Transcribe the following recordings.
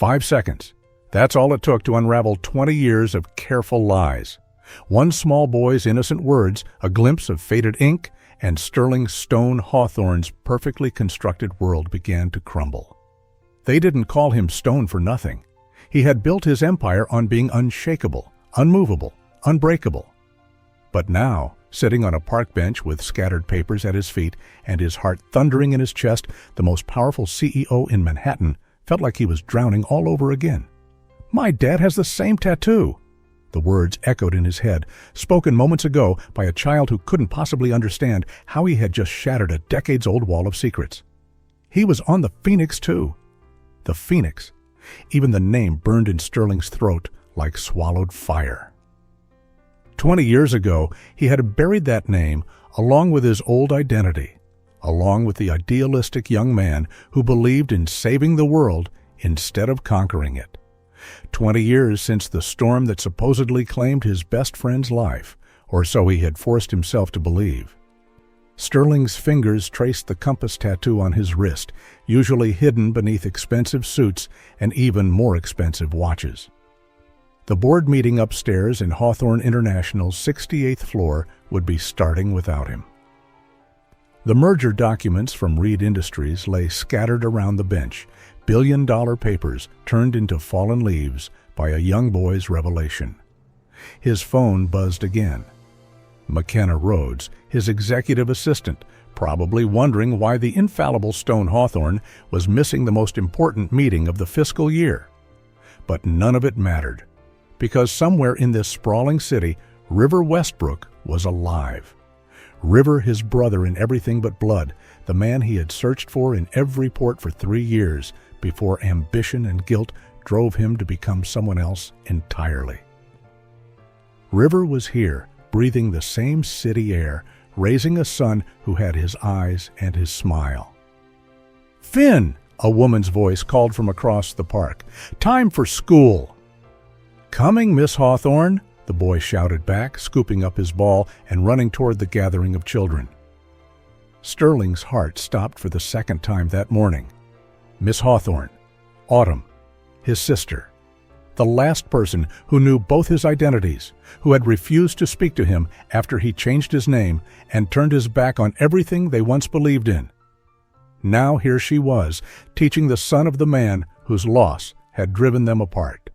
5 seconds. That's all it took to unravel 20 years of careful lies. One small boy's innocent words, a glimpse of faded ink, and Sterling Stone Hawthorne's perfectly constructed world began to crumble. They didn't call him Stone for nothing. He had built his empire on being unshakable, unmovable, unbreakable. But now, sitting on a park bench with scattered papers at his feet and his heart thundering in his chest, the most powerful CEO in Manhattan felt like he was drowning all over again. "My dad has the same tattoo." The words echoed in his head, spoken moments ago by a child who couldn't possibly understand how he had just shattered a decades-old wall of secrets. He was on the Phoenix, too. The Phoenix. Even the name burned in Sterling's throat like swallowed fire. 20 years ago, he had buried that name along with his old identity, along with the idealistic young man who believed in saving the world instead of conquering it. 20 years since the storm that supposedly claimed his best friend's life, or so he had forced himself to believe. Sterling's fingers traced the compass tattoo on his wrist, usually hidden beneath expensive suits and even more expensive watches. The board meeting upstairs in Hawthorne International's 68th floor would be starting without him. The merger documents from Reed Industries lay scattered around the bench, billion-dollar papers turned into fallen leaves by a young boy's revelation. His phone buzzed again. McKenna Rhodes, his executive assistant, probably wondering why the infallible Stone Hawthorne was missing the most important meeting of the fiscal year. But none of it mattered, because somewhere in this sprawling city, River Westbrook was alive. River, his brother in everything but blood, the man he had searched for in every port for 3 years before ambition and guilt drove him to become someone else entirely. River was here, breathing the same city air, raising a son who had his eyes and his smile. "Finn!" a woman's voice called from across the park. "Time for school!" "Coming, Miss Hawthorne," the boy shouted back, scooping up his ball and running toward the gathering of children. Sterling's heart stopped for the second time that morning. Miss Hawthorne, Autumn, his sister, the last person who knew both his identities, who had refused to speak to him after he changed his name and turned his back on everything they once believed in. Now here she was, teaching the son of the man whose loss had driven them apart.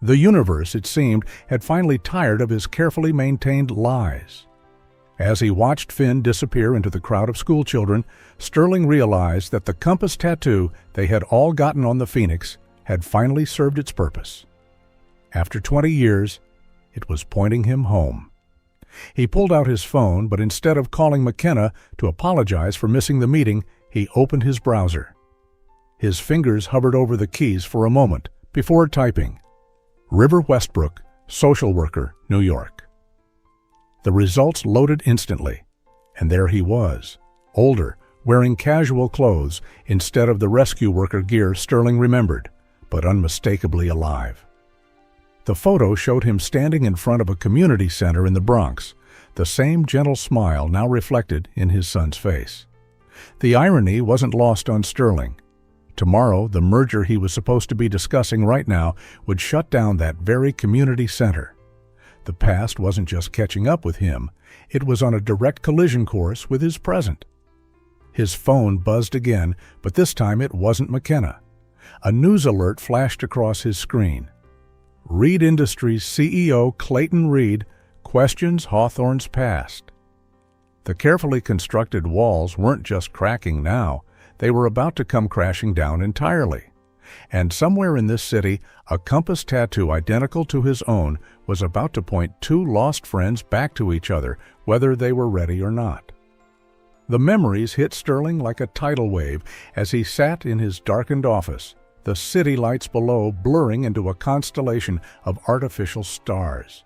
The universe, it seemed, had finally tired of his carefully maintained lies. As he watched Finn disappear into the crowd of schoolchildren, Sterling realized that the compass tattoo they had all gotten on the Phoenix had finally served its purpose. After 20 years, it was pointing him home. He pulled out his phone, but instead of calling McKenna to apologize for missing the meeting, he opened his browser. His fingers hovered over the keys for a moment before typing, "River Westbrook, social worker, New York." The results loaded instantly, and there he was, older, wearing casual clothes instead of the rescue worker gear Sterling remembered, but unmistakably alive. The photo showed him standing in front of a community center in the Bronx, the same gentle smile now reflected in his son's face. The irony wasn't lost on Sterling. Tomorrow, the merger he was supposed to be discussing right now would shut down that very community center. The past wasn't just catching up with him, it was on a direct collision course with his present. His phone buzzed again, but this time it wasn't McKenna. A news alert flashed across his screen. Reed Industries CEO Clayton Reed questions Hawthorne's past. The carefully constructed walls weren't just cracking now, they were about to come crashing down entirely. And somewhere in this city, a compass tattoo identical to his own was about to point two lost friends back to each other, whether they were ready or not. The memories hit Sterling like a tidal wave as he sat in his darkened office, the city lights below blurring into a constellation of artificial stars.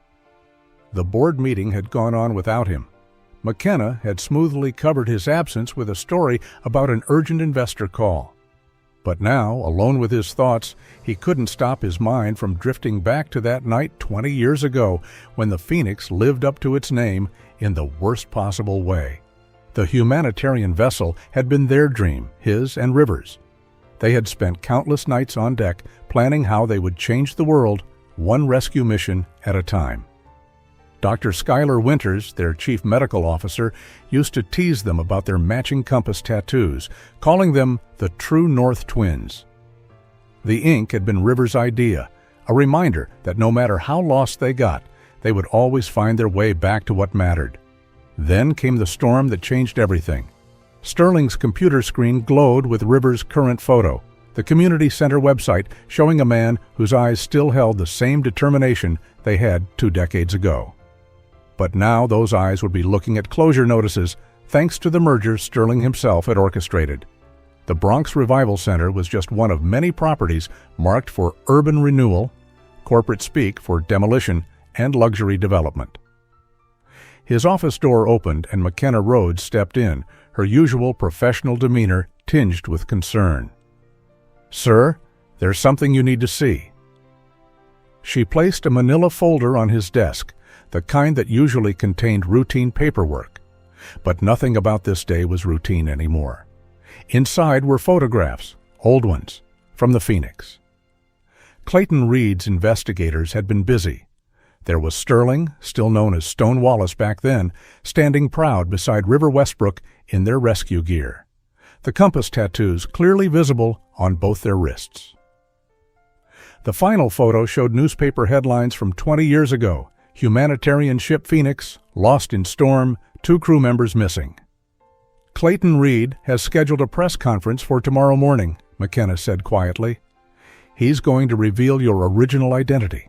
The board meeting had gone on without him. McKenna had smoothly covered his absence with a story about an urgent investor call. But now, alone with his thoughts, he couldn't stop his mind from drifting back to that night 20 years ago when the Phoenix lived up to its name in the worst possible way. The humanitarian vessel had been their dream, his and River's. They had spent countless nights on deck planning how they would change the world, one rescue mission at a time. Dr. Schuyler Winters, their chief medical officer, used to tease them about their matching compass tattoos, calling them the True North Twins. The ink had been River's idea, a reminder that no matter how lost they got, they would always find their way back to what mattered. Then came the storm that changed everything. Sterling's computer screen glowed with River's current photo, the community center website showing a man whose eyes still held the same determination they had 2 decades ago. But now those eyes would be looking at closure notices thanks to the merger Sterling himself had orchestrated. The Bronx Revival Center was just one of many properties marked for urban renewal, corporate speak for demolition, and luxury development. His office door opened and McKenna Rhodes stepped in, her usual professional demeanor tinged with concern. "Sir, there's something you need to see." She placed a manila folder on his desk, the kind that usually contained routine paperwork. But nothing about this day was routine anymore. Inside were photographs, old ones, from the Phoenix. Clayton Reed's investigators had been busy. There was Sterling, still known as Stone Wallace back then, standing proud beside River Westbrook in their rescue gear, the compass tattoos clearly visible on both their wrists. The final photo showed newspaper headlines from 20 years ago: Humanitarian ship Phoenix, lost in storm, 2 crew members missing. "Clayton Reed has scheduled a press conference for tomorrow morning," McKenna said quietly. "He's going to reveal your original identity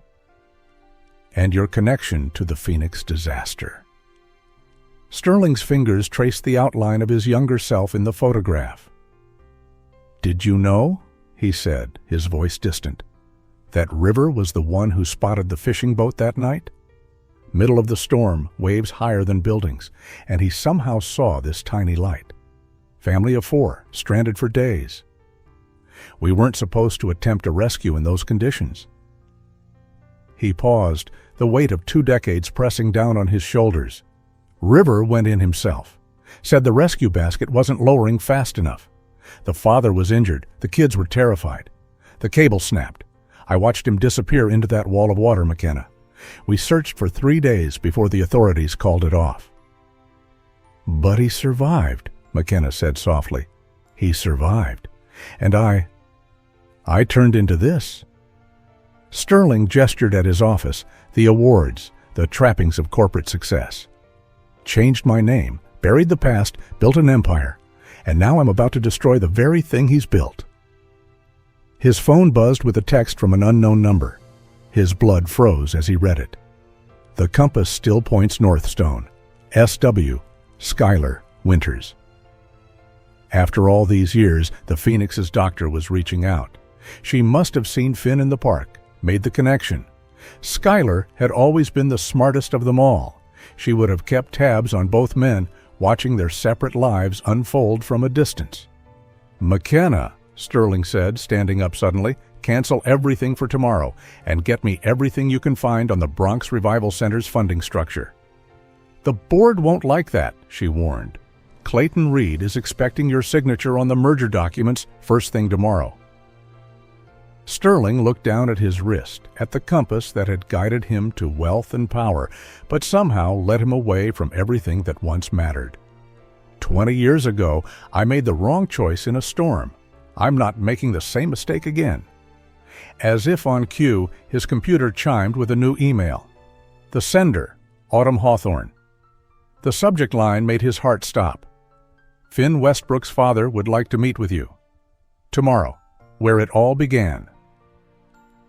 and your connection to the Phoenix disaster." Sterling's fingers traced the outline of his younger self in the photograph. "Did you know," he said, his voice distant, "that River was the one who spotted the fishing boat that night? Middle of the storm, waves higher than buildings, and he somehow saw this tiny light. Family of 4, stranded for days. We weren't supposed to attempt a rescue in those conditions." He paused, the weight of 2 decades pressing down on his shoulders. River went in himself, said the rescue basket wasn't lowering fast enough. The father was injured, the kids were terrified. The cable snapped. I watched him disappear into that wall of water, McKenna. We searched for 3 days before the authorities called it off. "But he survived," McKenna said softly. "He survived. And I turned into this." Sterling gestured at his office, the awards, the trappings of corporate success. "Changed my name, buried the past, built an empire, and now I'm about to destroy the very thing he's built." His phone buzzed with a text from an unknown number. His blood froze as he read it. The compass still points north, Stone. S.W. Schuyler Winters. After all these years, the Phoenix's doctor was reaching out. She must have seen Finn in the park, made the connection. Schuyler had always been the smartest of them all. She would have kept tabs on both men, watching their separate lives unfold from a distance. "McKenna," Sterling said, standing up suddenly, "cancel everything for tomorrow and get me everything you can find on the Bronx Revival Center's funding structure." "The board won't like that," she warned. "Clayton Reed is expecting your signature on the merger documents first thing tomorrow." Sterling looked down at his wrist, at the compass that had guided him to wealth and power, but somehow led him away from everything that once mattered. 20 years ago, I made the wrong choice in a storm. I'm not making the same mistake again." As if on cue, his computer chimed with a new email. The sender, Autumn Hawthorne. The subject line made his heart stop. "Finn Westbrook's father would like to meet with you. Tomorrow, where it all began."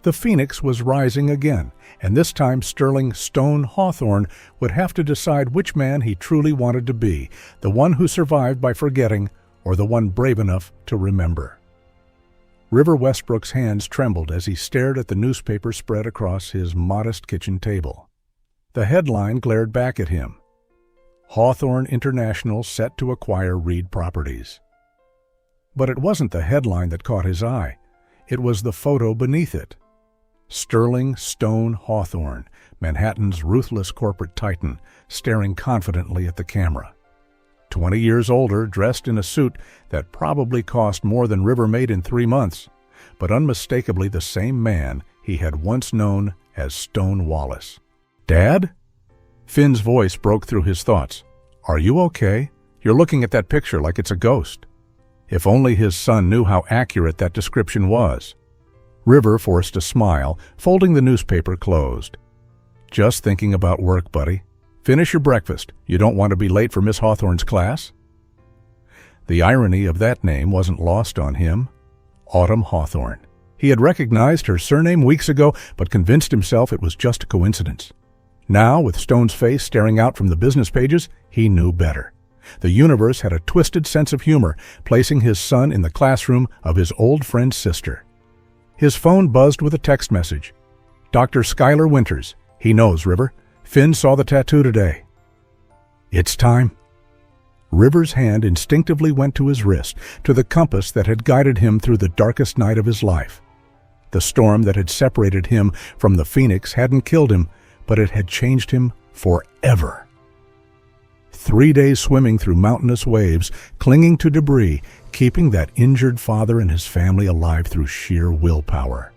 The Phoenix was rising again, and this time Sterling Stone Hawthorne would have to decide which man he truly wanted to be, the one who survived by forgetting or the one brave enough to remember. River Westbrook's hands trembled as he stared at the newspaper spread across his modest kitchen table. The headline glared back at him. Hawthorne International set to acquire Reed Properties. But it wasn't the headline that caught his eye. It was the photo beneath it. Sterling Stone Hawthorne, Manhattan's ruthless corporate titan, staring confidently at the camera. 20 years older, dressed in a suit that probably cost more than River made in 3 months, but unmistakably the same man he had once known as Stone Wallace. "Dad?" Finn's voice broke through his thoughts. "Are you okay? You're looking at that picture like it's a ghost." If only his son knew how accurate that description was. River forced a smile, folding the newspaper closed. "Just thinking about work, buddy. Finish your breakfast. You don't want to be late for Miss Hawthorne's class?" The irony of that name wasn't lost on him. Autumn Hawthorne. He had recognized her surname weeks ago, but convinced himself it was just a coincidence. Now, with Stone's face staring out from the business pages, he knew better. The universe had a twisted sense of humor, placing his son in the classroom of his old friend's sister. His phone buzzed with a text message. "Dr. Schuyler Winters. He knows, River. Finn saw the tattoo today." "It's time." River's hand instinctively went to his wrist, to the compass that had guided him through the darkest night of his life. The storm that had separated him from the Phoenix hadn't killed him, but it had changed him forever. 3 days swimming through mountainous waves, clinging to debris, keeping that injured father and his family alive through sheer willpower.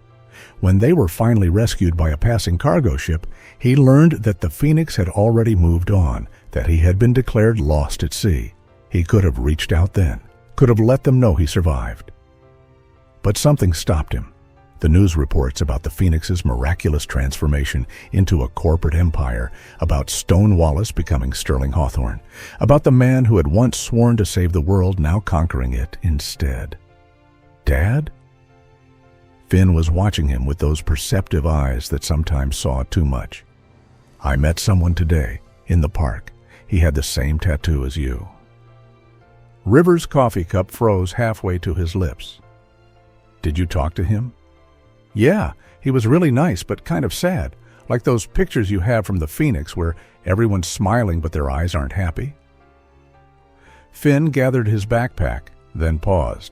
When they were finally rescued by a passing cargo ship, he learned that the Phoenix had already moved on, that he had been declared lost at sea. He could have reached out then, could have let them know he survived. But something stopped him. The news reports about the Phoenix's miraculous transformation into a corporate empire, about Stone Wallace becoming Sterling Hawthorne, about the man who had once sworn to save the world now conquering it instead. Dad? Finn was watching him with those perceptive eyes that sometimes saw too much. "I met someone today, in the park. He had the same tattoo as you." River's coffee cup froze halfway to his lips. "Did you talk to him?" "Yeah, he was really nice, but kind of sad, like those pictures you have from the Phoenix where everyone's smiling but their eyes aren't happy." Finn gathered his backpack, then paused.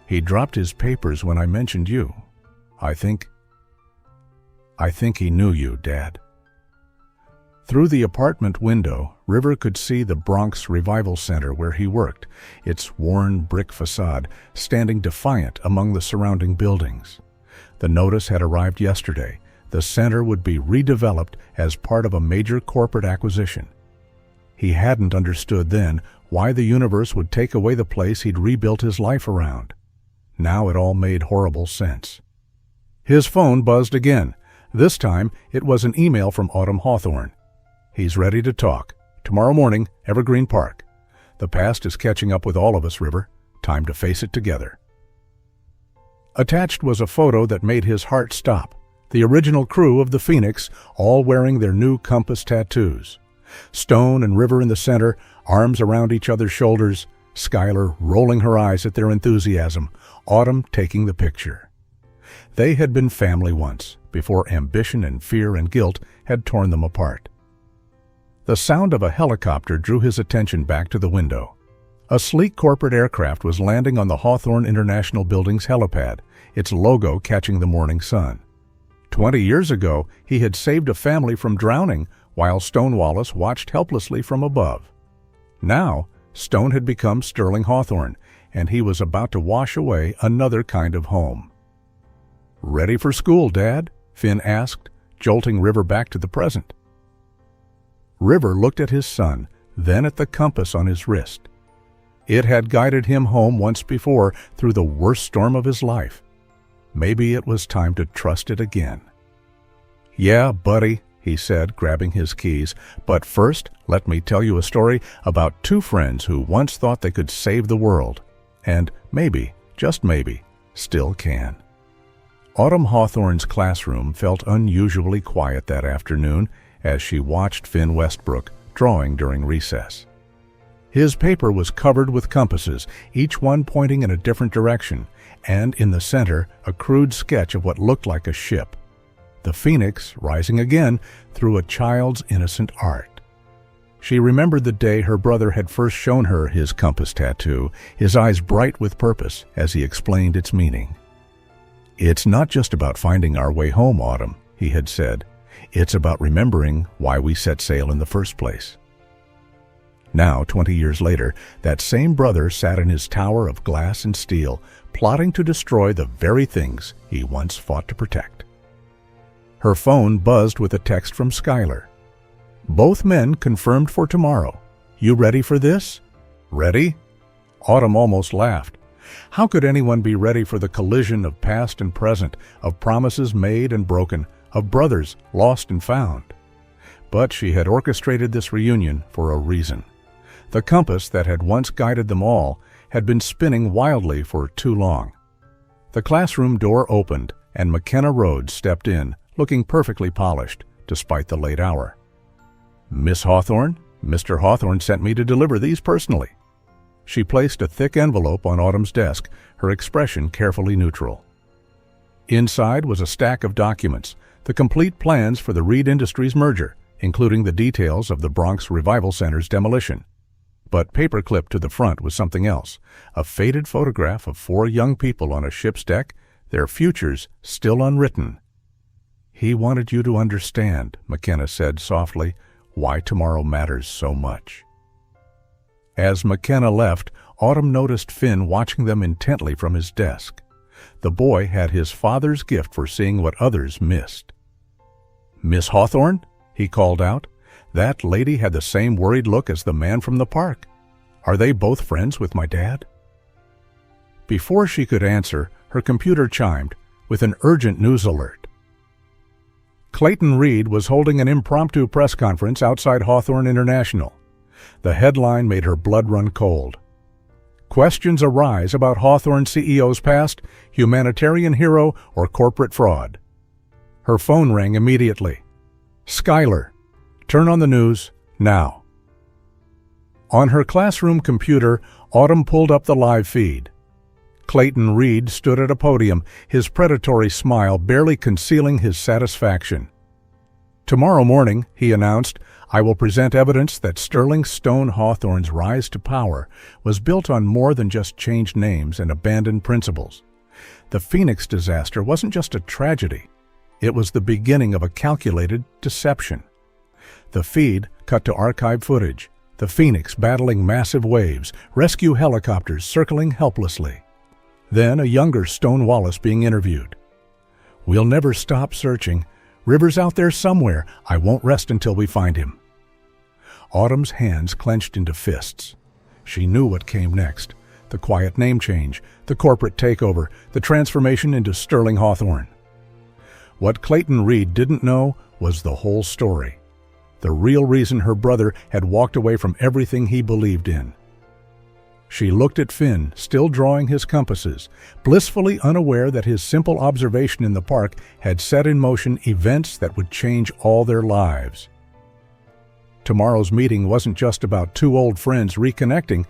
"He dropped his papers when I mentioned you. I think he knew you, Dad." Through the apartment window, River could see the Bronx Revival Center where he worked, its worn brick facade standing defiant among the surrounding buildings. The notice had arrived yesterday. The center would be redeveloped as part of a major corporate acquisition. He hadn't understood then why the universe would take away the place he'd rebuilt his life around. Now it all made horrible sense. His phone buzzed again. This time, it was an email from Autumn Hawthorne. "He's ready to talk. Tomorrow morning, Evergreen Park. The past is catching up with all of us, River. Time to face it together." Attached was a photo that made his heart stop. The original crew of the Phoenix, all wearing their new compass tattoos. Stone and River in the center, arms around each other's shoulders, Schuyler rolling her eyes at their enthusiasm, Autumn taking the picture. They had been family once, before ambition and fear and guilt had torn them apart. The sound of a helicopter drew his attention back to the window. A sleek corporate aircraft was landing on the Hawthorne International Building's helipad, its logo catching the morning sun. 20 years ago, he had saved a family from drowning while Stone Wallace watched helplessly from above. Now, Stone had become Sterling Hawthorne, and he was about to wash away another kind of home. "Ready for school, Dad?" Finn asked, jolting River back to the present. River looked at his son, then at the compass on his wrist. It had guided him home once before through the worst storm of his life. Maybe it was time to trust it again. "Yeah, buddy," he said, grabbing his keys, "but first, let me tell you a story about two friends who once thought they could save the world, and maybe, just maybe, still can." Autumn Hawthorne's classroom felt unusually quiet that afternoon as she watched Finn Westbrook drawing during recess. His paper was covered with compasses, each one pointing in a different direction, and in the center, a crude sketch of what looked like a ship. The Phoenix, rising again, through a child's innocent art. She remembered the day her brother had first shown her his compass tattoo, his eyes bright with purpose as he explained its meaning. "It's not just about finding our way home, Autumn," he had said. "It's about remembering why we set sail in the first place." Now, 20 years later, that same brother sat in his tower of glass and steel, plotting to destroy the very things he once fought to protect. Her phone buzzed with a text from Skylar. "Both men confirmed for tomorrow. You ready for this?" "Ready?" Autumn almost laughed. How could anyone be ready for the collision of past and present, of promises made and broken, of brothers lost and found? But she had orchestrated this reunion for a reason. The compass that had once guided them all had been spinning wildly for too long. The classroom door opened, and McKenna Rhodes stepped in, looking perfectly polished, despite the late hour. "Miss Hawthorne, Mr. Hawthorne sent me to deliver these personally." She placed a thick envelope on Autumn's desk, her expression carefully neutral. Inside was a stack of documents, the complete plans for the Reed Industries merger, including the details of the Bronx Revival Center's demolition. But paperclipped to the front was something else, a faded photograph of 4 young people on a ship's deck, their futures still unwritten. "He wanted you to understand," McKenna said softly, "why tomorrow matters so much." As McKenna left, Autumn noticed Finn watching them intently from his desk. The boy had his father's gift for seeing what others missed. "Miss Hawthorne?" he called out. That lady had the same worried look as the man from the park. "Are they both friends with my dad?" Before she could answer, her computer chimed with an urgent news alert. Clayton Reed was holding an impromptu press conference outside Hawthorne International. The headline made her blood run cold. "Questions arise about Hawthorne CEO's past, humanitarian hero, or corporate fraud." Her phone rang immediately. "Skylar, turn on the news, now." On her classroom computer, Autumn pulled up the live feed. Clayton Reed stood at a podium, his predatory smile barely concealing his satisfaction. "Tomorrow morning," he announced, "I will present evidence that Sterling Stone Hawthorne's rise to power was built on more than just changed names and abandoned principles. The Phoenix disaster wasn't just a tragedy. It was the beginning of a calculated deception." The feed cut to archive footage, the Phoenix battling massive waves, rescue helicopters circling helplessly. Then a younger Stone Wallace being interviewed. "We'll never stop searching. River's out there somewhere. I won't rest until we find him." Autumn's hands clenched into fists. She knew what came next. The quiet name change, the corporate takeover, the transformation into Sterling Hawthorne. What Clayton Reed didn't know was the whole story. The real reason her brother had walked away from everything he believed in. She looked at Finn, still drawing his compasses, blissfully unaware that his simple observation in the park had set in motion events that would change all their lives. Tomorrow's meeting wasn't just about 2 old friends reconnecting.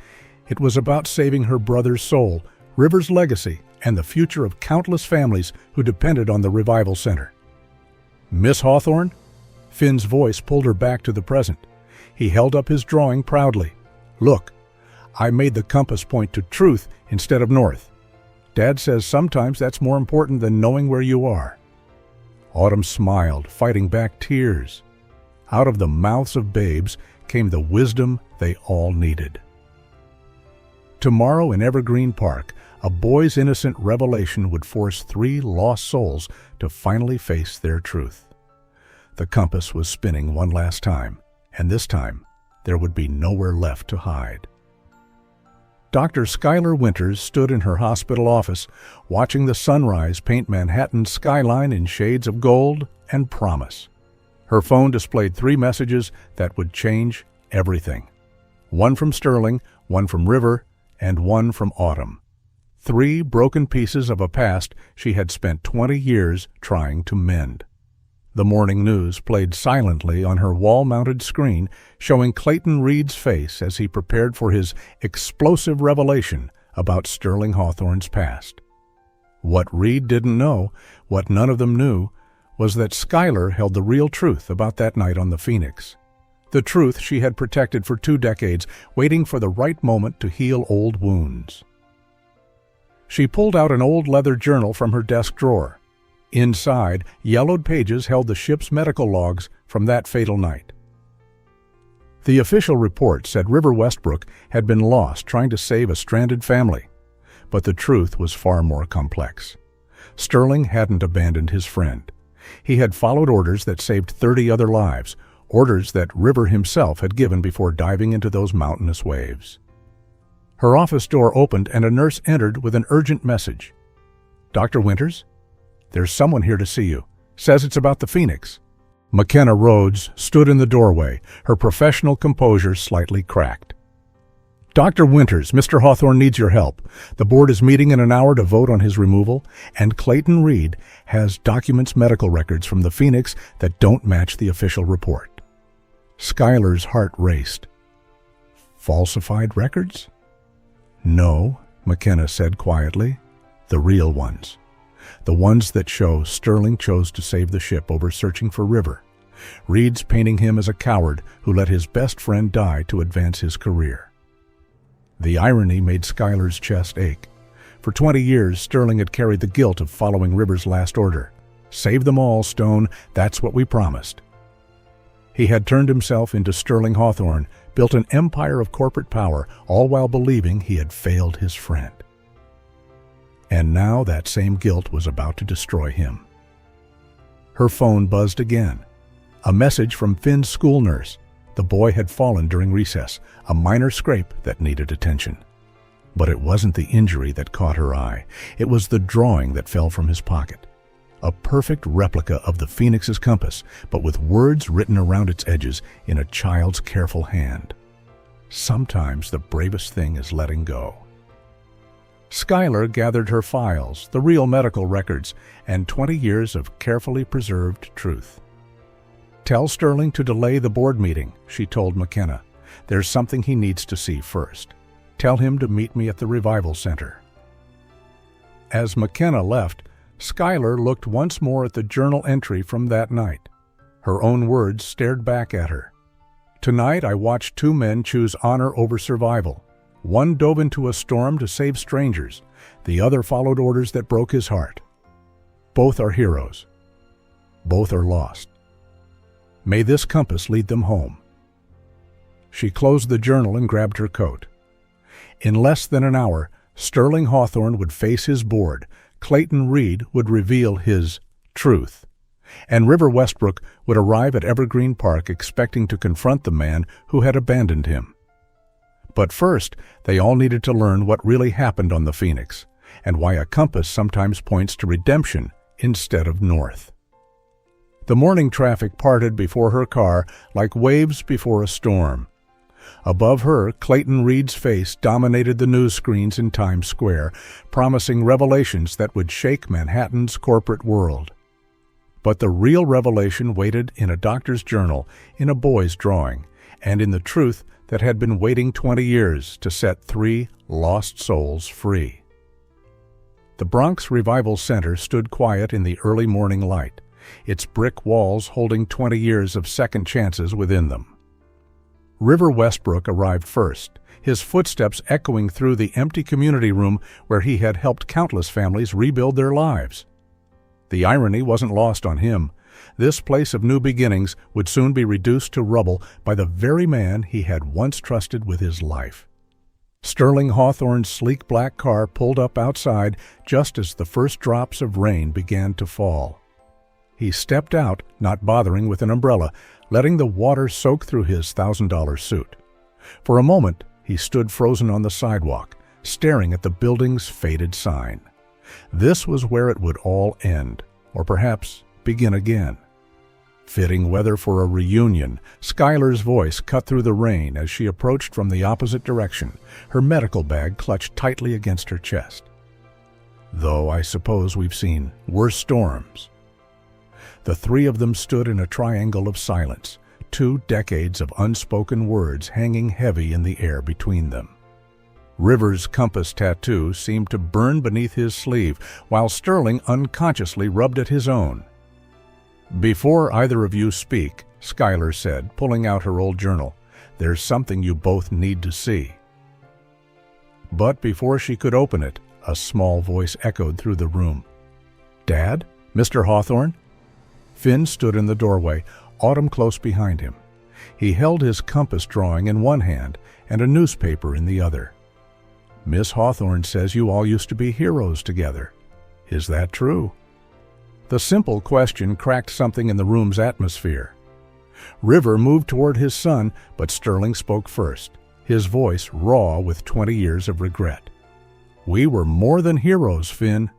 It was about saving her brother's soul, River's legacy, and the future of countless families who depended on the Revival Center. "Miss Hawthorne?" Finn's voice pulled her back to the present. He held up his drawing proudly. "Look, I made the compass point to truth instead of north. Dad says sometimes that's more important than knowing where you are." Autumn smiled, fighting back tears. Out of the mouths of babes came the wisdom they all needed. Tomorrow in Evergreen Park, a boy's innocent revelation would force 3 lost souls to finally face their truth. The compass was spinning one last time, and this time there would be nowhere left to hide. Dr. Skylar Winters stood in her hospital office, watching the sunrise paint Manhattan's skyline in shades of gold and promise. Her phone displayed 3 messages that would change everything. One from Sterling, one from River, and one from Autumn. 3 broken pieces of a past she had spent 20 years trying to mend. The morning news played silently on her wall-mounted screen, showing Clayton Reed's face as he prepared for his explosive revelation about Sterling Hawthorne's past. What Reed didn't know, what none of them knew, was that Skylar held the real truth about that night on the Phoenix. The truth she had protected for 2 decades, waiting for the right moment to heal old wounds. She pulled out an old leather journal from her desk drawer. Inside, yellowed pages held the ship's medical logs from that fatal night. The official report said River Westbrook had been lost trying to save a stranded family. But the truth was far more complex. Sterling hadn't abandoned his friend. He had followed orders that saved 30 other lives, orders that River himself had given before diving into those mountainous waves. Her office door opened and a nurse entered with an urgent message. "Dr. Winters? There's someone here to see you. Says it's about the Phoenix." McKenna Rhodes stood in the doorway, her professional composure slightly cracked. "Dr. Winters, Mr. Hawthorne needs your help. The board is meeting in an hour to vote on his removal, and Clayton Reed has documents medical records from the Phoenix that don't match the official report." Schuyler's heart raced. "Falsified records?" "No," McKenna said quietly. "The real ones. The ones that show Sterling chose to save the ship over searching for River. Reed's painting him as a coward who let his best friend die to advance his career." The irony made Schuyler's chest ache. For 20 years, Sterling had carried the guilt of following River's last order. "Save them all, Stone. That's what we promised." He had turned himself into Sterling Hawthorne, built an empire of corporate power, all while believing he had failed his friend. And now that same guilt was about to destroy him. Her phone buzzed again. A message from Finn's school nurse. The boy had fallen during recess, a minor scrape that needed attention. But it wasn't the injury that caught her eye. It was the drawing that fell from his pocket. A perfect replica of the Phoenix's compass, but with words written around its edges in a child's careful hand. Sometimes the bravest thing is letting go. Schuyler gathered her files, the real medical records, and 20 years of carefully preserved truth. "Tell Sterling to delay the board meeting," she told McKenna. "There's something he needs to see first. Tell him to meet me at the Revival Center." As McKenna left, Schuyler looked once more at the journal entry from that night. Her own words stared back at her. "Tonight I watched two men choose honor over survival. One dove into a storm to save strangers. The other followed orders that broke his heart. Both are heroes. Both are lost. May this compass lead them home." She closed the journal and grabbed her coat. In less than an hour, Sterling Hawthorne would face his board, Clayton Reed would reveal his truth, and River Westbrook would arrive at Evergreen Park expecting to confront the man who had abandoned him. But first, they all needed to learn what really happened on the Phoenix, and why a compass sometimes points to redemption instead of north. The morning traffic parted before her car like waves before a storm. Above her, Clayton Reed's face dominated the news screens in Times Square, promising revelations that would shake Manhattan's corporate world. But the real revelation waited in a doctor's journal, in a boy's drawing, and in the truth that had been waiting 20 years to set 3 lost souls free. The Bronx Revival Center stood quiet in the early morning light, its brick walls holding 20 years of second chances within them. River Westbrook arrived first, his footsteps echoing through the empty community room where he had helped countless families rebuild their lives. The irony wasn't lost on him. This place of new beginnings would soon be reduced to rubble by the very man he had once trusted with his life. Sterling Hawthorne's sleek black car pulled up outside just as the first drops of rain began to fall. He stepped out, not bothering with an umbrella, letting the water soak through his $1,000 suit. For a moment, he stood frozen on the sidewalk, staring at the building's faded sign. This was where it would all end, or perhaps begin again. Fitting weather for a reunion, Schuyler's voice cut through the rain as she approached from the opposite direction, her medical bag clutched tightly against her chest. Though I suppose we've seen worse storms. The three of them stood in a triangle of silence, 2 decades of unspoken words hanging heavy in the air between them. River's compass tattoo seemed to burn beneath his sleeve, while Sterling unconsciously rubbed at his own. "Before either of you speak," Schuyler said, pulling out her old journal, "there's something you both need to see." But before she could open it, a small voice echoed through the room. "Dad? Mr. Hawthorne?" Finn stood in the doorway, Autumn close behind him. He held his compass drawing in one hand and a newspaper in the other. "Miss Hawthorne says you all used to be heroes together. Is that true?" The simple question cracked something in the room's atmosphere. River moved toward his son, but Sterling spoke first, his voice raw with 20 years of regret. "We were more than heroes, Finn.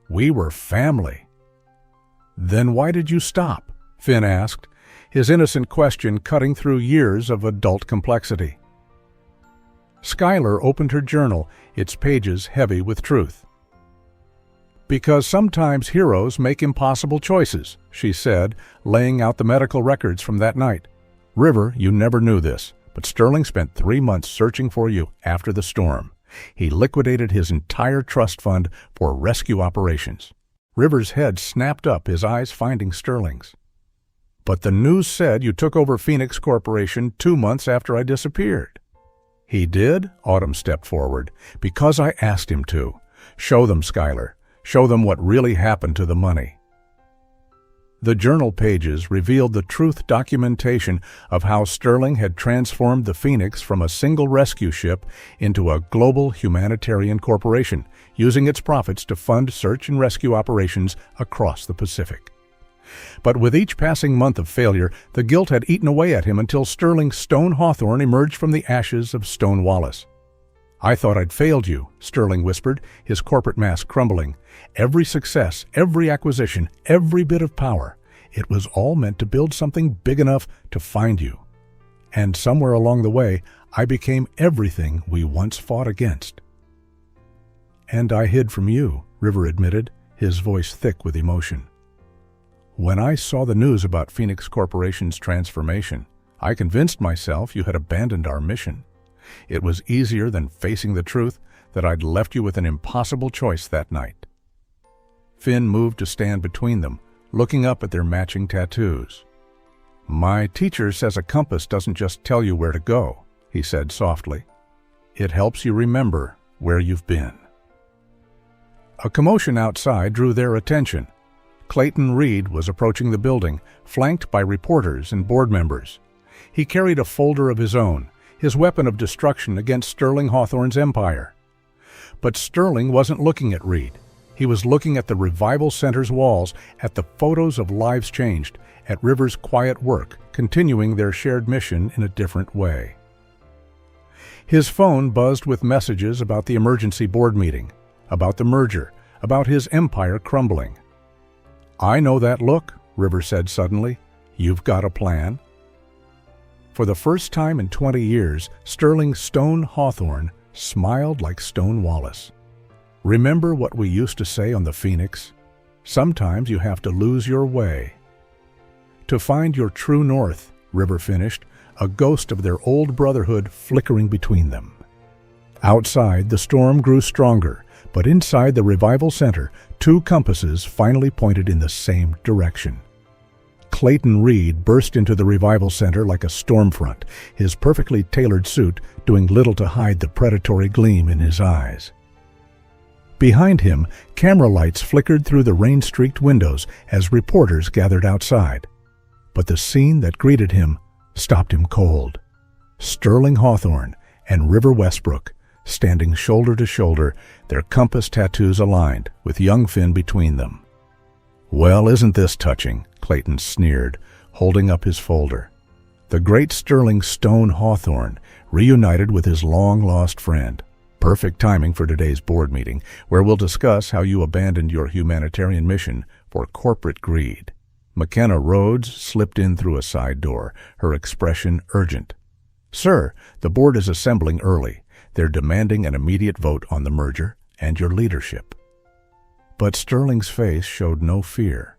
We were family." "Then why did you stop?" Finn asked, his innocent question cutting through years of adult complexity. Skylar opened her journal, its pages heavy with truth. "Because sometimes heroes make impossible choices," she said, laying out the medical records from that night. "River, you never knew this, but Sterling spent 3 months searching for you after the storm. He liquidated his entire trust fund for rescue operations." River's head snapped up, his eyes finding Sterling's. "But the news said you took over Phoenix Corporation 2 months after I disappeared." "He did?" Autumn stepped forward. "Because I asked him to. Show them, Skylar. Show them what really happened to the money." The journal pages revealed the truth documentation of how Sterling had transformed the Phoenix from a single rescue ship into a global humanitarian corporation, using its profits to fund search and rescue operations across the Pacific. But with each passing month of failure, the guilt had eaten away at him until Sterling Stone Hawthorne emerged from the ashes of Stone Wallace. "I thought I'd failed you," Sterling whispered, his corporate mask crumbling. "Every success, every acquisition, every bit of power, it was all meant to build something big enough to find you. And somewhere along the way, I became everything we once fought against." "And I hid from you," River admitted, his voice thick with emotion. "When I saw the news about Phoenix Corporation's transformation, I convinced myself you had abandoned our mission. It was easier than facing the truth that I'd left you with an impossible choice that night." Finn moved to stand between them, looking up at their matching tattoos. "My teacher says a compass doesn't just tell you where to go," he said softly. "It helps you remember where you've been." A commotion outside drew their attention. Clayton Reed was approaching the building, flanked by reporters and board members. He carried a folder of his own, his weapon of destruction against Sterling Hawthorne's empire. But Sterling wasn't looking at Reed. He was looking at the Revival Center's walls, at the photos of lives changed, at River's quiet work, continuing their shared mission in a different way. His phone buzzed with messages about the emergency board meeting, about the merger, about his empire crumbling. "I know that look," River said suddenly. "You've got a plan." For the first time in 20 years, Sterling Stone Hawthorne smiled like Stone Wallace. "Remember what we used to say on the Phoenix? Sometimes you have to lose your way." "To find your true north," River finished, a ghost of their old brotherhood flickering between them. Outside, the storm grew stronger, but inside the Revival Center, 2 compasses finally pointed in the same direction. Clayton Reed burst into the Revival Center like a storm front, his perfectly tailored suit doing little to hide the predatory gleam in his eyes. Behind him, camera lights flickered through the rain-streaked windows as reporters gathered outside. But the scene that greeted him stopped him cold. Sterling Hawthorne and River Westbrook, standing shoulder to shoulder, their compass tattoos aligned, with young Finn between them. "Well, isn't this touching?" Clayton sneered, holding up his folder. The great Sterling Stone Hawthorne, reunited with his long-lost friend. Perfect timing for today's board meeting, where we'll discuss how you abandoned your humanitarian mission for corporate greed. McKenna Rhodes slipped in through a side door, her expression urgent. "Sir, the board is assembling early. They're demanding an immediate vote on the merger and your leadership." But Sterling's face showed no fear.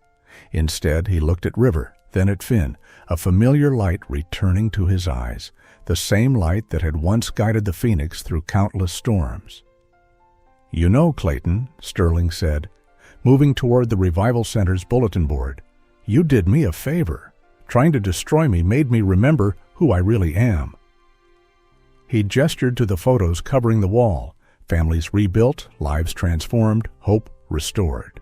Instead, he looked at River, then at Finn, a familiar light returning to his eyes, the same light that had once guided the Phoenix through countless storms. "You know, Clayton," Sterling said, moving toward the Revival Center's bulletin board, "you did me a favor. Trying to destroy me made me remember who I really am." He gestured to the photos covering the wall, families rebuilt, lives transformed, hope restored.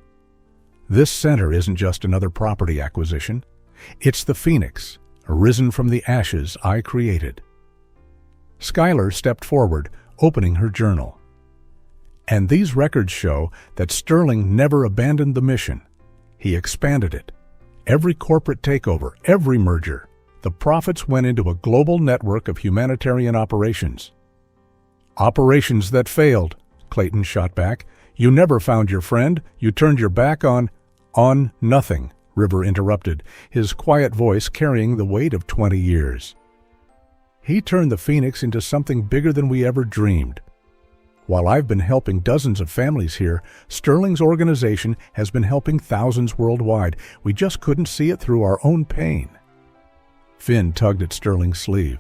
"This center isn't just another property acquisition. It's the Phoenix, arisen from the ashes I created. Skylar stepped forward, opening her journal. And these records show that Sterling never abandoned the mission. He expanded it. Every corporate takeover, every merger, the profits went into a global network of humanitarian operations. Operations that failed, Clayton shot back. You never found your friend. You turned your back on nothing, River interrupted, his quiet voice carrying the weight of 20 years. He turned the Phoenix into something bigger than we ever dreamed. While I've been helping dozens of families here, Sterling's organization has been helping thousands worldwide. We just couldn't see it through our own pain. Finn tugged at Sterling's sleeve.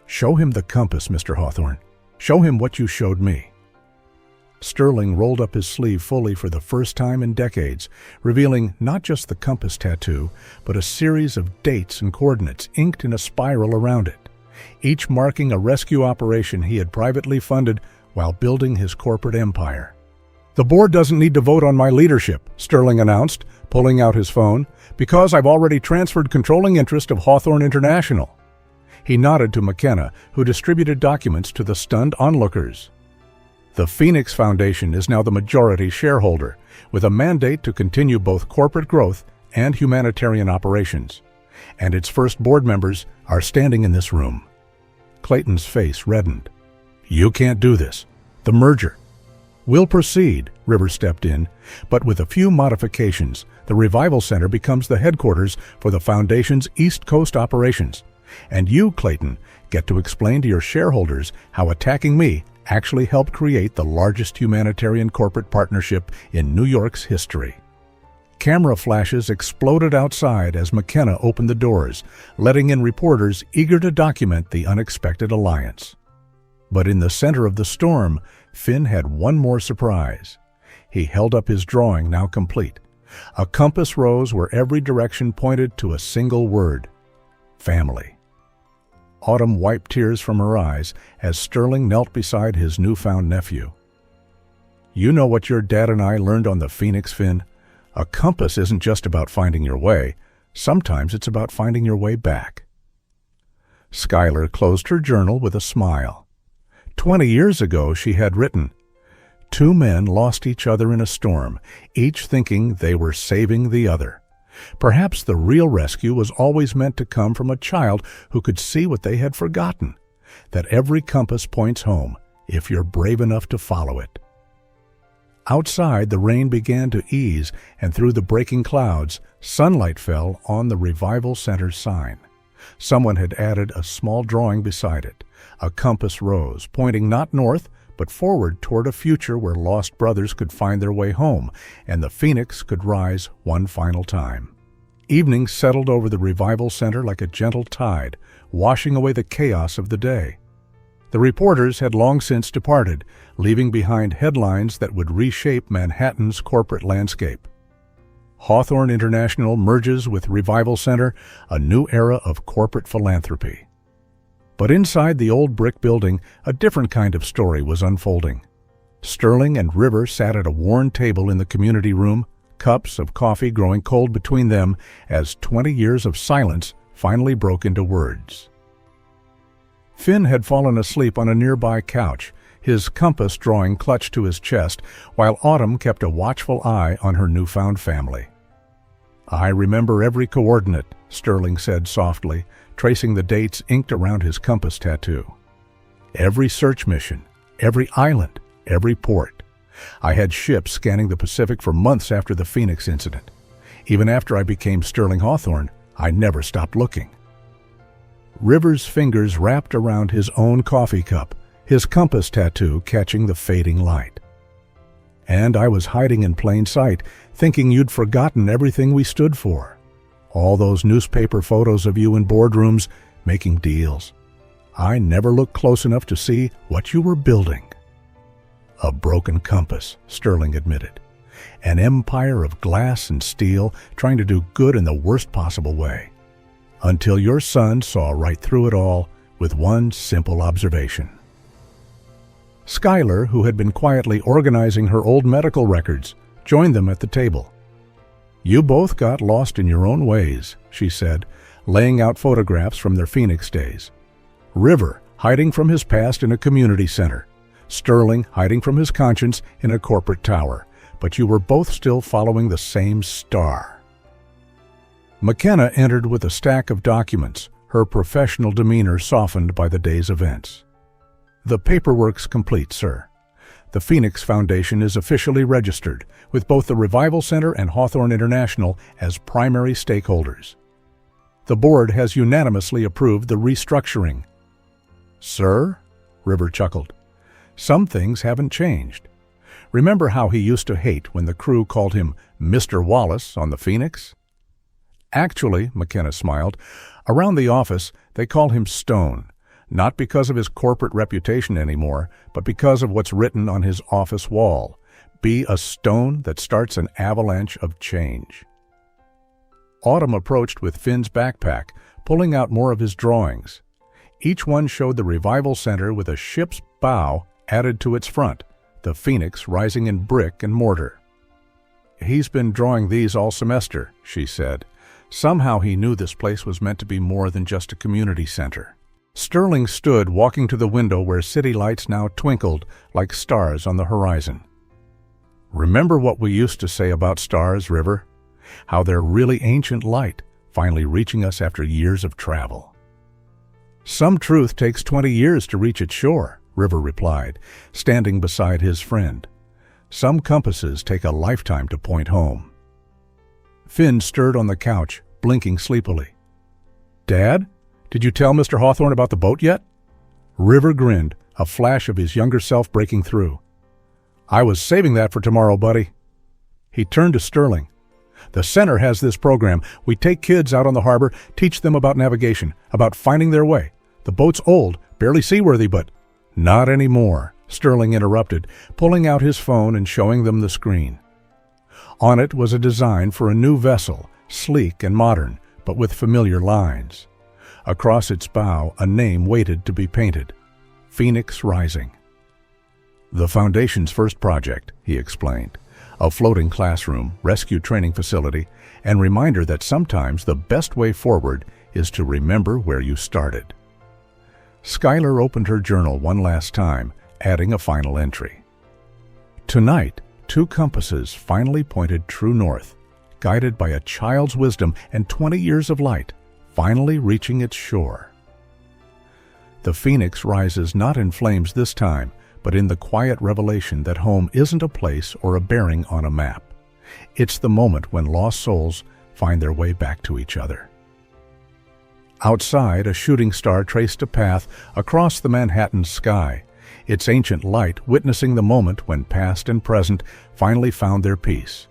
Show him the compass, Mr. Hawthorne. Show him what you showed me. Sterling rolled up his sleeve fully for the first time in decades, revealing not just the compass tattoo, but a series of dates and coordinates inked in a spiral around it, each marking a rescue operation he had privately funded while building his corporate empire. The board doesn't need to vote on my leadership, Sterling announced, pulling out his phone, because I've already transferred controlling interest of Hawthorne International. He nodded to McKenna, who distributed documents to the stunned onlookers. The Phoenix Foundation is now the majority shareholder, with a mandate to continue both corporate growth and humanitarian operations. And its first board members are standing in this room. Clayton's face reddened. You can't do this. The merger. We'll proceed, River stepped in, but with a few modifications, the Revival Center becomes the headquarters for the Foundation's East Coast operations. And you, Clayton, get to explain to your shareholders how attacking me actually helped create the largest humanitarian corporate partnership in New York's history. Camera flashes exploded outside as McKenna opened the doors, letting in reporters eager to document the unexpected alliance. But in the center of the storm, Finn had one more surprise. He held up his drawing, now complete. A compass rose where every direction pointed to a single word: family. Autumn wiped tears from her eyes as Sterling knelt beside his newfound nephew. You know what your dad and I learned on the Phoenix, Finn? A compass isn't just about finding your way. Sometimes it's about finding your way back. Skylar closed her journal with a smile. 20 years ago, she had written, Two men lost each other in a storm, each thinking they were saving the other. Perhaps the real rescue was always meant to come from a child who could see what they had forgotten, that every compass points home if you're brave enough to follow it. Outside, the rain began to ease, and through the breaking clouds, sunlight fell on the Revival Center sign. Someone had added a small drawing beside it. A compass rose, pointing not north, but forward toward a future where lost brothers could find their way home, and the Phoenix could rise one final time. Evening settled over the Revival Center like a gentle tide, washing away the chaos of the day. The reporters had long since departed, leaving behind headlines that would reshape Manhattan's corporate landscape. Hawthorne International merges with Revival Center, a new era of corporate philanthropy. But inside the old brick building, a different kind of story was unfolding. Sterling and River sat at a worn table in the community room, cups of coffee growing cold between them as 20 years of silence finally broke into words. Finn had fallen asleep on a nearby couch, his compass drawing clutched to his chest, while Autumn kept a watchful eye on her newfound family. I remember every coordinate, Sterling said softly, tracing the dates inked around his compass tattoo. Every search mission, every island, every port. I had ships scanning the Pacific for months after the Phoenix incident. Even after I became Sterling Hawthorne, I never stopped looking. River's fingers wrapped around his own coffee cup, his compass tattoo catching the fading light. And I was hiding in plain sight, thinking you'd forgotten everything we stood for. All those newspaper photos of you in boardrooms making deals. I never looked close enough to see what you were building. A broken compass, Sterling admitted. An empire of glass and steel trying to do good in the worst possible way. Until your son saw right through it all with one simple observation. Skylar, who had been quietly organizing her old medical records, joined them at the table. You both got lost in your own ways, she said, laying out photographs from their Phoenix days. River, hiding from his past in a community center. Sterling, hiding from his conscience in a corporate tower. But you were both still following the same star. McKenna entered with a stack of documents, her professional demeanor softened by the day's events. "The paperwork's complete, sir. The Phoenix Foundation is officially registered, with both the Revival Center and Hawthorne International as primary stakeholders. The board has unanimously approved the restructuring." "Sir?" River chuckled. "Some things haven't changed. Remember how he used to hate when the crew called him Mr. Wallace on the Phoenix?" "Actually," McKenna smiled, "around the office they call him Stone, not because of his corporate reputation anymore, but because of what's written on his office wall. Be a stone that starts an avalanche of change." Autumn approached with Finn's backpack, pulling out more of his drawings. Each one showed the Revival Center with a ship's bow added to its front, the Phoenix rising in brick and mortar. "He's been drawing these all semester," she said. Somehow he knew this place was meant to be more than just a community center. Sterling stood walking to the window where city lights now twinkled like stars on the horizon. "Remember what we used to say about stars, River? How they're really ancient light, finally reaching us after years of travel." "Some truth takes 20 years to reach its shore," River replied, standing beside his friend. "Some compasses take a lifetime to point home." Finn stirred on the couch, blinking sleepily. "Dad, did you tell Mr. Hawthorne about the boat yet?" River grinned, a flash of his younger self breaking through. "I was saving that for tomorrow, buddy." He turned to Sterling. "The center has this program. We take kids out on the harbor, teach them about navigation, about finding their way. The boat's old, barely seaworthy, but—" "Not anymore," Sterling interrupted, pulling out his phone and showing them the screen. On it was a design for a new vessel, sleek and modern, but with familiar lines. Across its bow, a name waited to be painted: Phoenix Rising. "The Foundation's first project," he explained. "A floating classroom, rescue training facility, and reminder that sometimes the best way forward is to remember where you started." Skylar opened her journal one last time, adding a final entry. "Tonight, 2 compasses finally pointed true north, guided by a child's wisdom and 20 years of light, finally reaching its shore." The Phoenix rises not in flames this time, but in the quiet revelation that home isn't a place or a bearing on a map. It's the moment when lost souls find their way back to each other. Outside, a shooting star traced a path across the Manhattan sky, its ancient light witnessing the moment when past and present finally found their peace,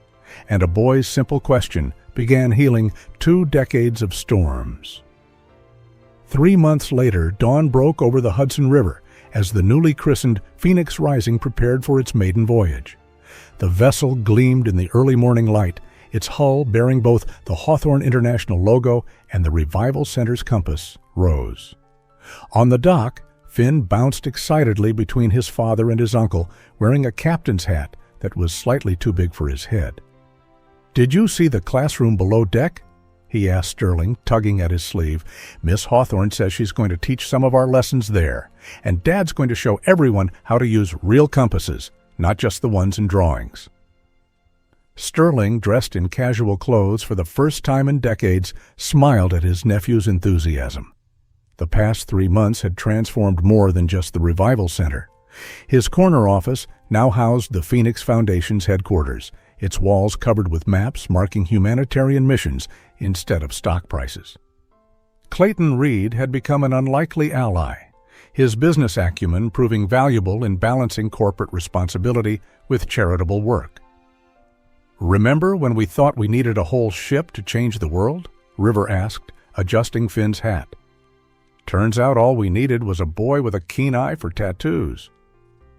and a boy's simple question began healing 2 decades of storms. 3 months later, dawn broke over the Hudson River as the newly christened Phoenix Rising prepared for its maiden voyage. The vessel gleamed in the early morning light, its hull bearing both the Hawthorne International logo and the Revival Center's compass rose. On the dock, Finn bounced excitedly between his father and his uncle, wearing a captain's hat that was slightly too big for his head. "Did you see the classroom below deck?" he asked Sterling, tugging at his sleeve. "Miss Hawthorne says she's going to teach some of our lessons there, and Dad's going to show everyone how to use real compasses, not just the ones in drawings." Sterling, dressed in casual clothes for the first time in decades, smiled at his nephew's enthusiasm. The past 3 months had transformed more than just the Revival Center. His corner office now housed the Phoenix Foundation's headquarters, its walls covered with maps marking humanitarian missions instead of stock prices. Clayton Reed had become an unlikely ally, his business acumen proving valuable in balancing corporate responsibility with charitable work. "Remember when we thought we needed a whole ship to change the world?" River asked, adjusting Finn's hat. "Turns out all we needed was a boy with a keen eye for tattoos."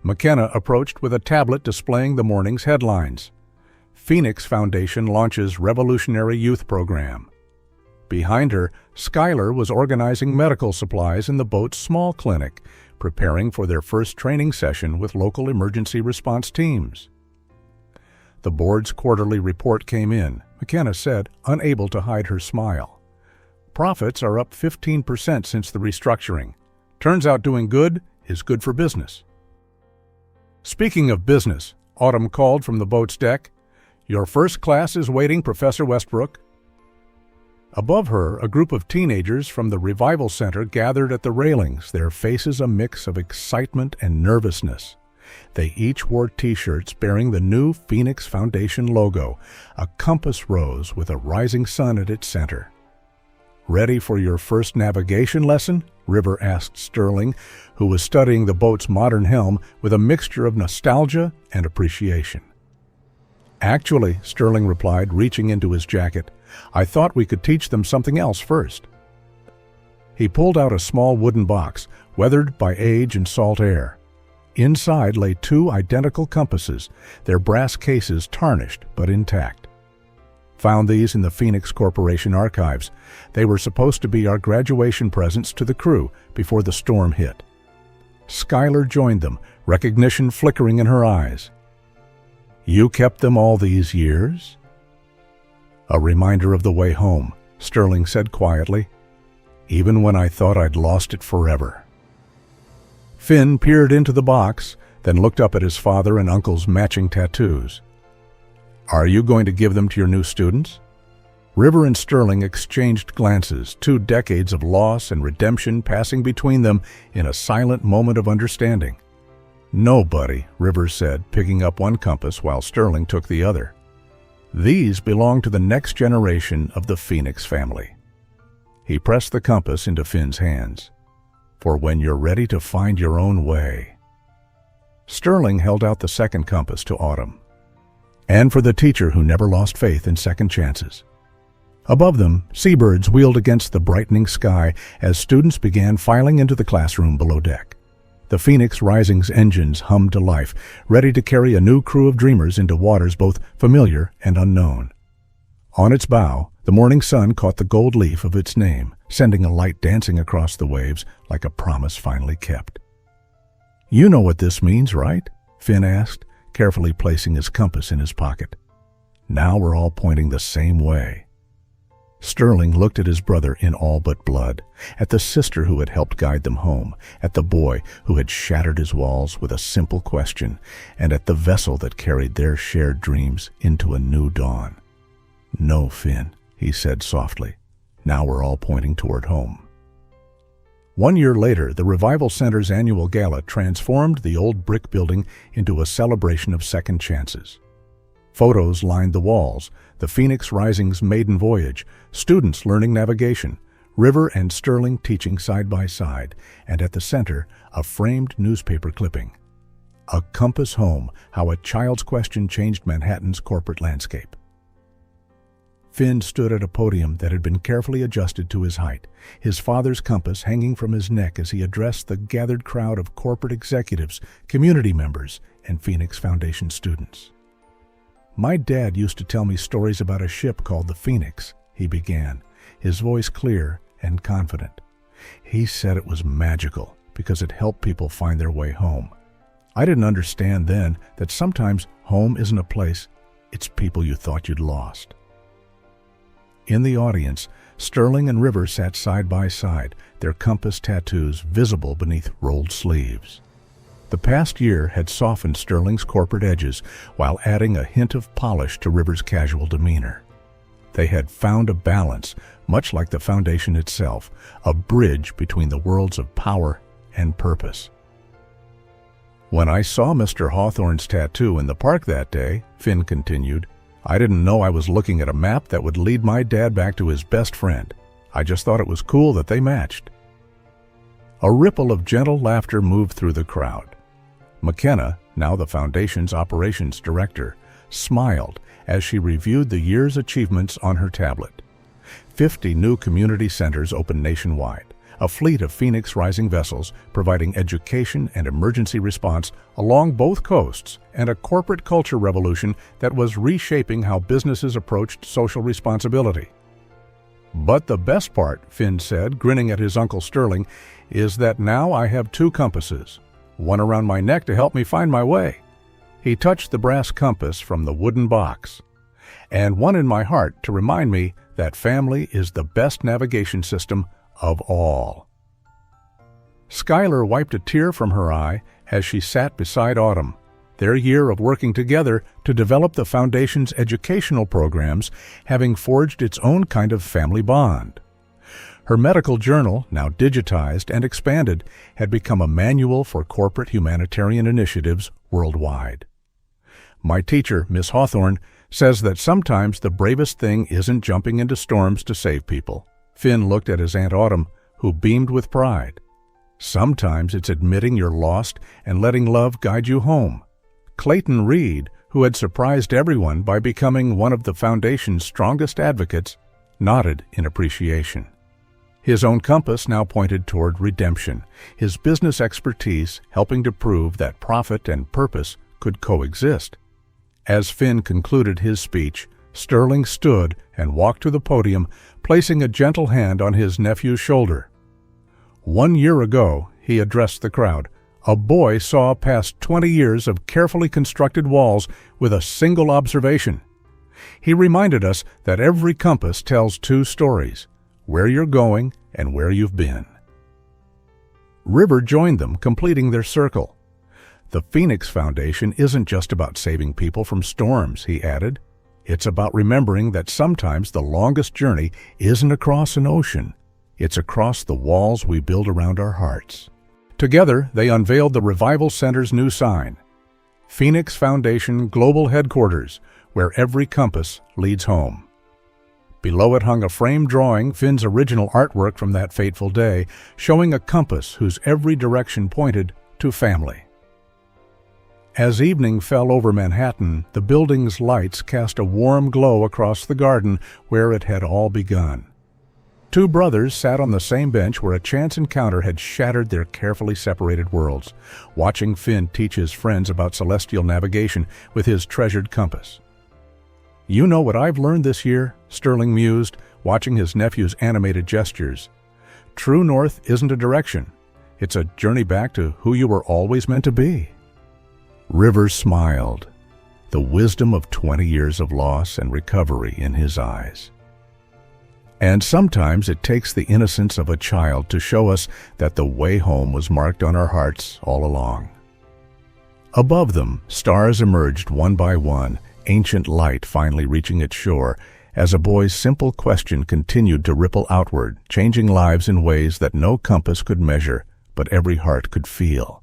McKenna approached with a tablet displaying the morning's headlines. Phoenix Foundation launches Revolutionary Youth Program. Behind her, Skylar was organizing medical supplies in the boat's small clinic, preparing for their first training session with local emergency response teams. The board's quarterly report came in, McKenna said, unable to hide her smile. Profits are up 15% since the restructuring. Turns out doing good is good for business. Speaking of business, Autumn called from the boat's deck. "Your first class is waiting, Professor Westbrook." Above her, a group of teenagers from the Revival Center gathered at the railings, their faces a mix of excitement and nervousness. They each wore T-shirts bearing the new Phoenix Foundation logo, a compass rose with a rising sun at its center. "Ready for your first navigation lesson?" River asked Sterling, who was studying the boat's modern helm with a mixture of nostalgia and appreciation. "Actually," Sterling replied, reaching into his jacket, "I thought we could teach them something else first." He pulled out a small wooden box, weathered by age and salt air. Inside lay 2 identical compasses, their brass cases tarnished but intact. "Found these in the Phoenix Corporation archives. They were supposed to be our graduation presents to the crew before the storm hit." Skylar joined them, recognition flickering in her eyes. "You kept them all these years?" "A reminder of the way home," Sterling said quietly, "even when I thought I'd lost it forever." Finn peered into the box, then looked up at his father and uncle's matching tattoos. "Are you going to give them to your new students?" River and Sterling exchanged glances, 2 decades of loss and redemption passing between them in a silent moment of understanding. "No, buddy," River said, picking up one compass while Sterling took the other. "These belong to the next generation of the Phoenix family." He pressed the compass into Finn's hands. "For when you're ready to find your own way." Sterling held out the second compass to Autumn. "And for the teacher who never lost faith in second chances." Above them, seabirds wheeled against the brightening sky as students began filing into the classroom below deck. The Phoenix Rising's engines hummed to life, ready to carry a new crew of dreamers into waters both familiar and unknown. On its bow, the morning sun caught the gold leaf of its name, sending a light dancing across the waves like a promise finally kept. "You know what this means, right?" Finn asked, carefully placing his compass in his pocket. "Now we're all pointing the same way." Sterling looked at his brother in all but blood, at the sister who had helped guide them home, at the boy who had shattered his walls with a simple question, and at the vessel that carried their shared dreams into a new dawn. "No, Finn," he said softly. "Now we're all pointing toward home." 1 year later, the Revival Center's annual gala transformed the old brick building into a celebration of second chances. Photos lined the walls, the Phoenix Rising's maiden voyage, students learning navigation, River and Sterling teaching side by side, and at the center, a framed newspaper clipping. "A Compass Home, How a Child's Question Changed Manhattan's Corporate Landscape." Finn stood at a podium that had been carefully adjusted to his height, his father's compass hanging from his neck as he addressed the gathered crowd of corporate executives, community members, and Phoenix Foundation students. "My dad used to tell me stories about a ship called the Phoenix," he began, his voice clear and confident. "He said it was magical because it helped people find their way home. I didn't understand then that sometimes home isn't a place, it's people you thought you'd lost." In the audience, Sterling and River sat side by side, their compass tattoos visible beneath rolled sleeves. The past year had softened Sterling's corporate edges while adding a hint of polish to River's casual demeanor. They had found a balance, much like the Foundation itself, a bridge between the worlds of power and purpose. "When I saw Mr. Hawthorne's tattoo in the park that day," Finn continued, "I didn't know I was looking at a map that would lead my dad back to his best friend. I just thought it was cool that they matched." A ripple of gentle laughter moved through the crowd. McKenna, now the Foundation's operations director, smiled as she reviewed the year's achievements on her tablet. 50 new community centers opened nationwide, a fleet of Phoenix Rising vessels providing education and emergency response along both coasts, and a corporate culture revolution that was reshaping how businesses approached social responsibility. "But the best part," Finn said, grinning at his Uncle Sterling, "is that now I have 2 compasses, one around my neck to help me find my way." He touched the brass compass from the wooden box, "and one in my heart to remind me that family is the best navigation system of all. Skylar wiped a tear from her eye as she sat beside Autumn, their year of working together to develop the Foundation's educational programs having forged its own kind of family bond. Her medical journal, now digitized and expanded, had become a manual for corporate humanitarian initiatives worldwide. My teacher, Miss Hawthorne, says that sometimes the bravest thing isn't jumping into storms to save people. Finn looked at his Aunt Autumn, who beamed with pride. Sometimes it's admitting you're lost and letting love guide you home. Clayton Reed, who had surprised everyone by becoming one of the Foundation's strongest advocates, nodded in appreciation. His own compass now pointed toward redemption, his business expertise helping to prove that profit and purpose could coexist. As Finn concluded his speech, Sterling stood and walked to the podium, placing a gentle hand on his nephew's shoulder. 1 year ago, he addressed the crowd, a boy saw past 20 years of carefully constructed walls with a single observation. He reminded us that every compass tells two stories, where you're going and where you've been. River joined them, completing their circle. The Phoenix Foundation isn't just about saving people from storms, he added. It's about remembering that sometimes the longest journey isn't across an ocean. It's across the walls we build around our hearts. Together, they unveiled the Revival Center's new sign, Phoenix Foundation Global Headquarters, where every compass leads home. Below it hung a framed drawing, Finn's original artwork from that fateful day, showing a compass whose every direction pointed to family. As evening fell over Manhattan, the building's lights cast a warm glow across the garden where it had all begun. Two brothers sat on the same bench where a chance encounter had shattered their carefully separated worlds, watching Finn teach his friends about celestial navigation with his treasured compass. "You know what I've learned this year?" Sterling mused, watching his nephew's animated gestures. "True north isn't a direction. It's a journey back to who you were always meant to be." Rivers smiled, the wisdom of 20 years of loss and recovery in his eyes. And sometimes it takes the innocence of a child to show us that the way home was marked on our hearts all along. Above them, stars emerged one by one, ancient light finally reaching its shore, as a boy's simple question continued to ripple outward, changing lives in ways that no compass could measure, but every heart could feel.